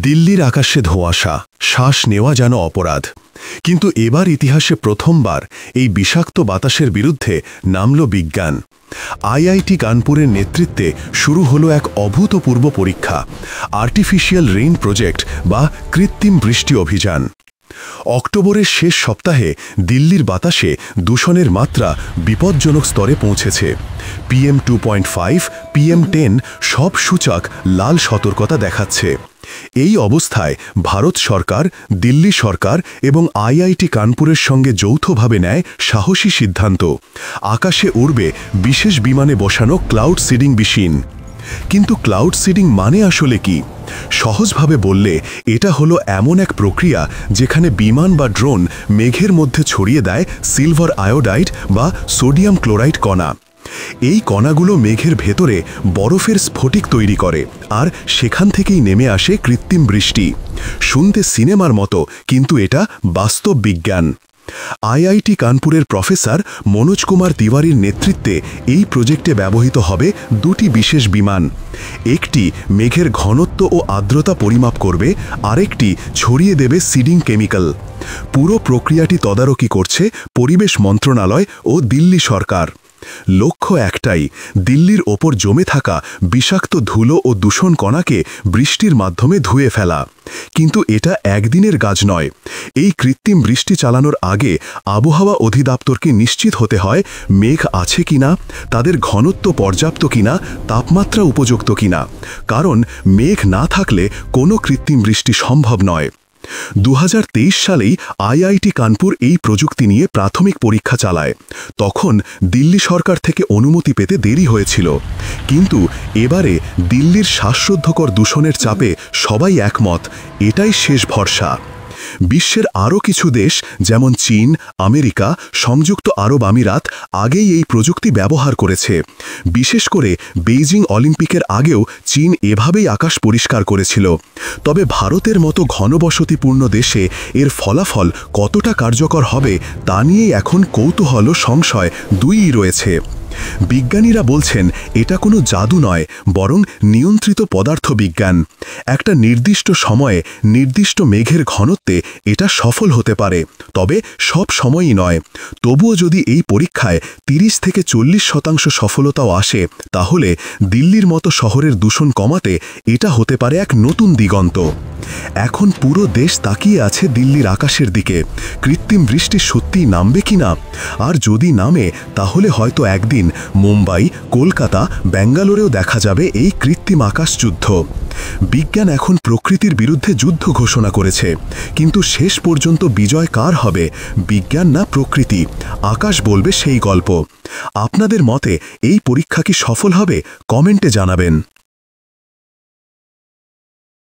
দিল্লির আকাশে ধোঁয়াশা, শ্বাস নেওয়া যেন অপরাধ। কিন্তু এবার ইতিহাসে প্রথমবার এই বিষাক্ত বাতাসের বিরুদ্ধে নামল বিজ্ঞান। আইআইটি কানপুরের নেতৃত্বে শুরু হলো এক অভূতপূর্ব পরীক্ষা, আর্টিফিশিয়াল রেইন প্রজেক্ট বা কৃত্রিম বৃষ্টি অভিযান। অক্টোবরের শেষ সপ্তাহে দিল্লির বাতাসে দূষণের মাত্রা বিপজ্জনক স্তরে পৌঁছেছে। PM 2.5, PM 10 সব সূচক লাল সতর্কতা দেখাচ্ছে। এই অবস্থায় ভারত সরকার, দিল্লি সরকার এবং আইআইটি কানপুরের সঙ্গে যৌথভাবে নেয় সাহসী সিদ্ধান্ত, আকাশে উড়বে বিশেষ বিমানে বসানো ক্লাউড সিডিং মেশিন। কিন্তু ক্লাউড সিডিং মানে আসলে কি? সহজভাবে বললে এটা হলো এমন এক প্রক্রিয়া যেখানে বিমান বা ড্রোন মেঘের মধ্যে ছড়িয়ে দেয় সিলভার আয়োডাইড বা সোডিয়াম ক্লোরাইড কণা। এই কণাগুলো মেঘের ভেতরে বরফের স্ফটিক তৈরি করে, আর সেখান থেকেই নেমে আসে কৃত্রিম বৃষ্টি। শুনতে সিনেমার মতো, কিন্তু এটা বাস্তব বিজ্ঞান। আইআইটি কানপুরের প্রফেসর মনোজ কুমার তিওয়ারির নেতৃত্বে এই প্রজেক্টে ব্যবহৃত হবে দুটি বিশেষ বিমান। একটি মেঘের ঘনত্ব ও আর্দ্রতা পরিমাপ করবে, আরেকটি ছড়িয়ে দেবে সিডিং কেমিক্যাল। পুরো প্রক্রিয়াটি তদারকি করছে পরিবেশ মন্ত্রণালয় ও দিল্লি সরকার। লক্ষ্য একটাই, দিল্লির ওপর জমে থাকা বিষাক্ত ধুলো ও দূষণ কণাকে বৃষ্টির মাধ্যমে ধুয়ে ফেলা। কিন্তু এটা একদিনের কাজ নয়। এই কৃত্রিম বৃষ্টি চালানোর আগে আবহাওয়া অধিদপ্তরকে নিশ্চিত হতে হয় মেঘ আছে কিনা, তাদের ঘনত্ব পর্যাপ্ত কিনা, তাপমাত্রা উপযুক্ত কিনা। কারণ মেঘ না থাকলে কোনো কৃত্রিম বৃষ্টি সম্ভব নয়। 2023 সালেই আইআইটি কানপুর এই প্রযুক্তি নিয়ে প্রাথমিক পরীক্ষা চালায়। তখন দিল্লি সরকার থেকে অনুমতি পেতে দেরি হয়েছিল। কিন্তু এবারে দিল্লির শ্বাসরুদ্ধকর দূষণের চাপে সবাই একমত, এটাই শেষ ভরসা। বিশ্বের আরও কিছু দেশ যেমন চীন, আমেরিকা, সংযুক্ত আরব আমিরাত আগেই এই প্রযুক্তি ব্যবহার করেছে। বিশেষ করে বেইজিং অলিম্পিকের আগেও চীন এভাবেই আকাশ পরিষ্কার করেছিল। তবে ভারতের মতো ঘনবসতিপূর্ণ দেশে এর ফলাফল কতটা কার্যকর হবে তা নিয়েই এখন কৌতূহল ও সংশয় দুইই রয়েছে। বিজ্ঞানীরা বলছেন এটা কোনো জাদু নয়, বরং নিয়ন্ত্রিত পদার্থবিজ্ঞান। একটা নির্দিষ্ট সময়ে নির্দিষ্ট মেঘের ঘনত্বে এটা সফল হতে পারে, তবে সব সময়ই নয়। তবুও যদি এই পরীক্ষায় 30 থেকে 40% সফলতাও আসে, তাহলে দিল্লির মতো শহরের দূষণ কমাতে এটা হতে পারে এক নতুন দিগন্ত। এখন পুরো দেশ তাকিয়ে আছে দিল্লির আকাশের দিকে। কৃত্রিম বৃষ্টি সত্যিই নামবে কিনা? আর যদি নামে, তাহলে হয়তো একদিন মুম্বাই, কলকাতা, বেঙ্গালুরেও দেখা যাবে এই কৃত্রিম আকাশ যুদ্ধ। বিজ্ঞান এখন প্রকৃতির বিরুদ্ধে যুদ্ধ ঘোষণা করেছে, কিন্তু শেষ পর্যন্ত বিজয় কার হবে? বিজ্ঞান না প্রকৃতি? আকাশ বলবে সেই গল্প। আপনাদের মতে এই পরীক্ষা কি সফল হবে? কমেন্টে জানাবেন।